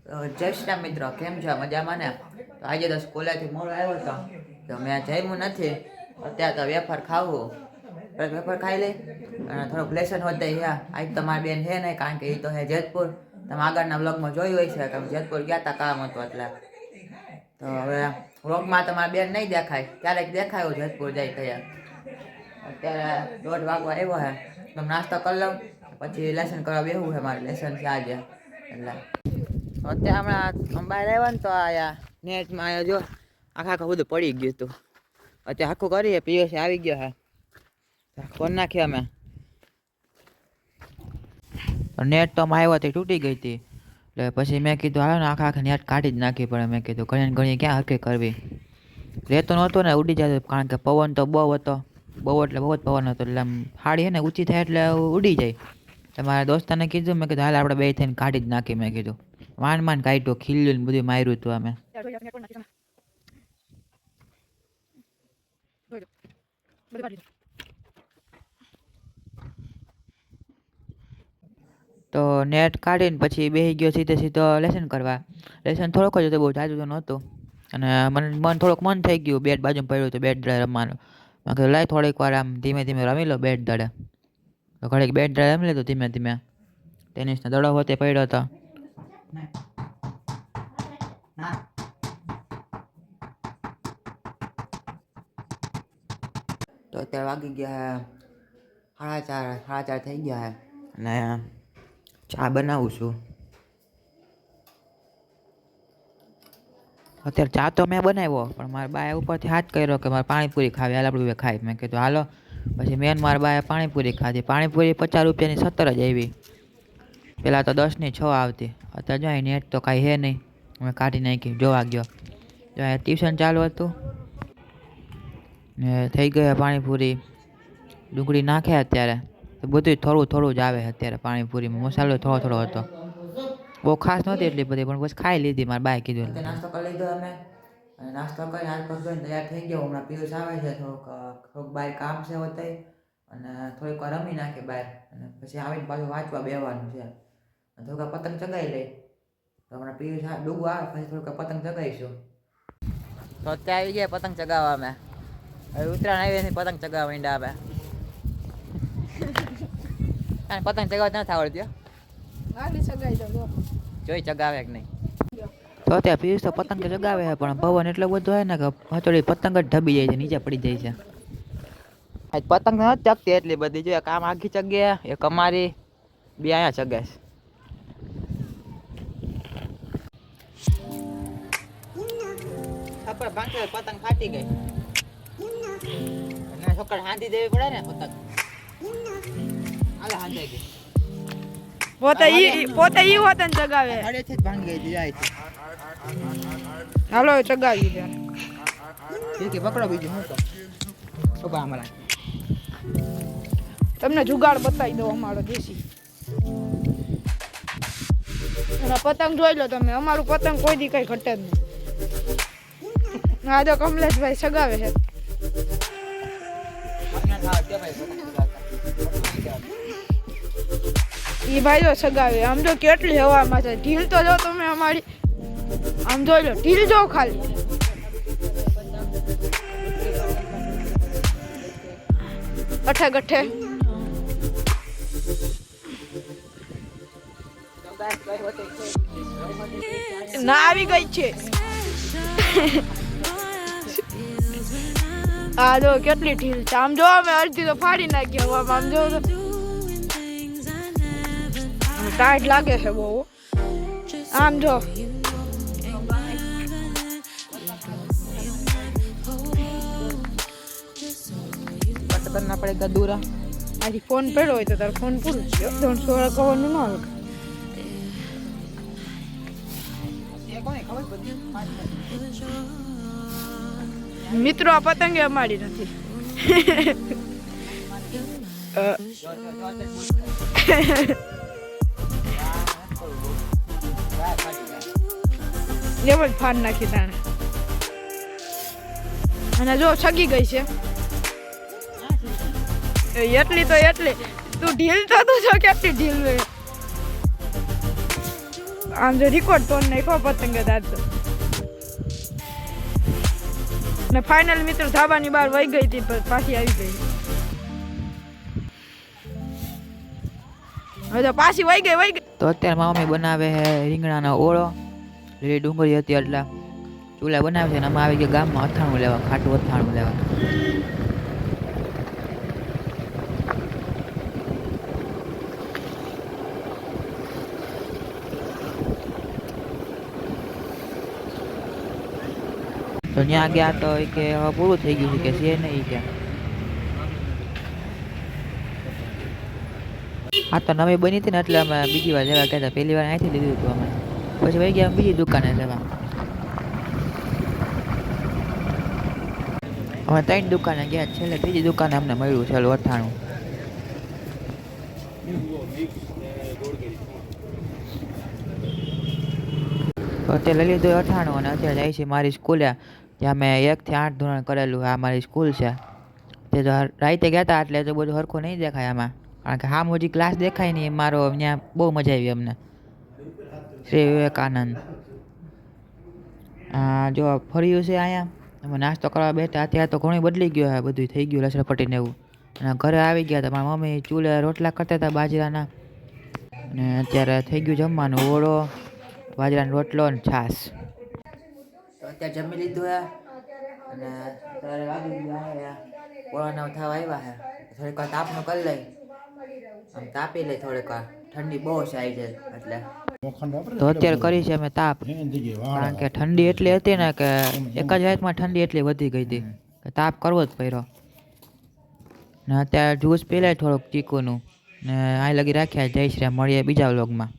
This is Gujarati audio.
જય શ્રી રામ મિત્રો, કેમ છો? મજામાં ને? તો આજે તો સ્કૂલેથી મોડો આવ્યો હતો તો મેં જમ્યું નથી. અત્યારે તો વેફર ખાવું, વેફર ખાઈ લઈ અને થોડુંક લેસન વધે. આજ તો મારી બેન છે નહીં, કારણ કે એ તો છે જેતપુર. તમે આગળના વ્લોગમાં જોયું હોય છે કે અમે જેતપુર ગયા હતા કામ હતું એટલે. તો હવે વ્લોગમાં તમારી બેન નહીં દેખાય, ક્યારેક દેખાયો જેતપુર જાય તૈયાર. અત્યારે 1:30 વાગવા આવ્યો છે. તમે નાસ્તો કરી લઉં પછી લેસન કરવા બેસવું છે. મારે લેસન છે આજે એટલે. અત્યારે હમણાં બહાર આવ્યા ને તો આયા નેટમાં આવ્યો જો આખા બધું પડી ગયું હતું. અત્યારે આખું કરીએ પીએસસી આવી ગયો હે, ફોન નાખી અમે. નેટ તો આવ્યો તે તૂટી ગઈ હતી એટલે પછી મેં કીધું હાલો ને આખા નેટ કાઢી જ નાખી પડે. મેં કીધું ઘણી ક્યાં હરકે કરવી. રહેતો નહોતો ને ઉડી જતો, કારણ કે પવન તો બહુ હતો, બહુ એટલે બહુ જ પવન હતો. એટલે આમ હાડી છે ને ઊંચી થાય એટલે ઉડી જાય. મારા દોસ્તાને કીધું, મેં કીધું હાલ આપણે બે થઈને કાઢી જ નાખી. મેં કીધું માંડ કાઢ્યો, ખીલ્યું ને બધું માર્યું હતું અમે. તો નેટ કાઢીને પછી બેસી ગયો સીધો લેસન કરવા. લેસન થોડોક જ હતો, બહુ જાજુ તો નહોતું. અને મને થોડુંક મન થઈ ગયું, બેટ બાજુમાં પડ્યું હતું બેટ દડે રમવાનું. મેં કીધું લાય થોડીક વાર આમ ધીમે રમી લો બેટ દડે. તો ઘડીક બેટ દડે રમી લીધું ધીમે. ટેનિસનો દડો હોતે પડ્યો હતો. તો અત્યારે વાગી ગયા 4:30 થઈ ગયા અને ચા બનાવું છું. અત્યારે ચા તો મેં બનાવ્યો, પણ મારા બાએ ઉપરથી હાથ કર્યો કે મારે પાણીપુરી ખાવી, હાલ આપણે ખાઈ. મેં કીધું હાલો. પછી મેન મારા બાએ પાણીપુરી ખાધી. પાણીપુરી 50 રૂપિયાની 17 જ આવી. પહેલાં તો 10ની 6 આવતી. અત્યારે જો અહીં નેટ તો કાંઈ છે નહીં, અમે કાઢી નાખી. જોવા ગયો જો અહીંયા ટ્યુશન ચાલુ હતું ને થઈ ગયા પાણીપુરી. ડુંગળી નાખ્યા અત્યારે તો બધું થોડું જ આવે અત્યારે પાણીપુરીમાં. મસાલો થોડો હતો, બહુ ખાસ નહોતી એટલી બધી, પણ બસ ખાઈ લીધી. મારા બાએ કીધું નાસ્તો કરી લીધો અમે. અને નાસ્તો કરીને હાથ પગ ધોઈને તૈયાર થઈ ગયો. હમણાં પિયુષ આવે છે, થોડુંક બહાર કામ છે હોતે અને થોડીક વાર રમી નાખી બહાર. અને પછી આવીને પાછું વાંચવા બેસવાનું છે. થોડુંક પતંગ ચગાવી લઈ. તો હમણાં પિયુષ ડૂબો આવે પછી થોડુંક પતંગ ચગાવીશું. તો અત્યારે આવી ગયા પતંગ ચગાવવા અમે. હવે ઉત્તરાયણ આવી પતંગ ચગાવવા માંડ્યા આવે. પતંગ ચગાવતા નથી આવડતી, જોઈ ચગાવે કે નહીં. તો અત્યારે પિયુષ તો પતંગ ચગાવે છે, પણ પવન એટલો બધો હોય ને કે હથોડી પતંગ જ ઢબી જાય છે, નીચે પડી જાય છે. આજ પતંગ નથી ચગતી એટલી બધી. જો એક આમ આખી ચગે, એક અમારી, બે અહીંયા ચગે છે. પતંગ ફાટી ગઈ. છોકરા હાંધી દેવી પડે ને પતંગ. હાલે હાંધાઈ ગઈ. પોતે ઈ હોતન ચગાવે. હળેથી જ ભાંગી ગઈ જાય છે. હાલો ચગાવી દે. ઠીક પકડો બીજું હું તો. ઉભા અમારા. તમને જુગાડ બતાવી દો અમારો દેશી. અને પતંગ જોઈ લો તમે, અમારું પતંગ કોઈ દી કઈ ઘટે જ નહીં. આ તો કમલેશભાઈ ચગાવે છે. ઈ ભાઈ તો સગાવે. આમ જો કેટલી હવામાં છે. ઢીલ તો જો તમે અમારી, આમ જોઈ લો ઢીલ જો ખાલી. ગઠે ના આવી ગઈ છે. આ જો કેટલી ઢીલ છે. આમ જો અમે અડધી તો ફાડી નાખી હવામાં. આમ જો ટાઈટ લાગે છે બહુ. આમ જો કરના પડેગા દૂરા. આજે ફોન પડ્યો હોય તો તારો ફોન પૂરો થયો. 300 કવરનું ન આવે. મિત્રો આ પતંગે અમારી નથી. એમ જ ફાન નાખી તાણે. અને જો છગી ગઈ છે. એટલી તો એટલી. તું ઢીલ તો તું છો કેટલી ઢીલ. આમ જો રેકોર્ડ તોડ નાખ્યો પતંગ દાદો. ને ફાઇનલ મિત્રો ધાબાની બહાર વહી ગઈ હતી પણ પાછી આવી ગઈ. હવે તો પાછી વહી ગઈ. તો અત્યારે મારા મમ્મી બનાવે છે રીંગણાનો ઓળો. લીલી ડુંગળી હતી એટલે ચૂલા બનાવે છે. અને અમે આવી ગયા ગામમાં અથાણું લેવા, ખાટું અથાણું લેવા. તો ત્યાં ગયા તો કે હવે પૂરું થઈ ગયું છે કે છે નહીં કે. આ તો નવી બની હતી ને એટલે અમે બીજી વાર લેવા ગયા હતા. પહેલી વાર અહીંથી લીધું હતું અમે. પછી વહી ગયા બીજી દુકાને લેવા. અમે 3 દુકાને ગયા, છેલ્લે ત્રીજી દુકાને અમને મળ્યું ચાલો અથાણું. અત્યારે લઈ લીધું અથાણું અને અત્યારે જાય છે મારી સ્કૂલે, ત્યાં મેં 1 થી 8 ધોરણ કરેલું. આ મારી સ્કૂલ છે. તે તો રાતે ગયા હતા એટલે તો બધું સરખું નહીં દેખાય આમાં, કારણ કે હા હજી ક્લાસ દેખાય નહીં. મારો ત્યાં બહુ મજા આવી અમને. શ્રી વિવેકાનંદ જો ફર્યું છે અહીંયા. અમે નાસ્તો કરવા બેઠા. અત્યારે તો ઘણું બદલી ગયું છે, બધું થઈ ગયું લસણપટ્ટીને એવું. અને ઘરે આવી ગયા હતા. મારા મમ્મી ચૂલે રોટલા કરતા હતા બાજરાના. અને અત્યારે થઈ ગયું જમવાનું. ઓળો, બાજરાનો રોટલો અને છાશ. તો અત્યારે જમી લીધું હે અને અત્યારે વાગી ગયા ઓળાના થવા આવ્યા છે. થોડીક વાર તાપનું કરી લઈ, આમ તાપી લઈ થોડીક વાર. ઠંડી બહુ છે આવી જાય એટલે. તો અત્યારે કરી છે અમે તાપ, કારણ કે ઠંડી એટલી હતી ને કે એક જ રાતમાં ઠંડી એટલી વધી ગઈ હતી કે તાપ કરવો જ પડ્યો. ને અત્યારે જ્યુસ પી લે થોડુંક ચીકુનું. ને આ લગી રાખ્યા. જય શ્રી રામ. મળીએ બીજા વ્લોગમાં.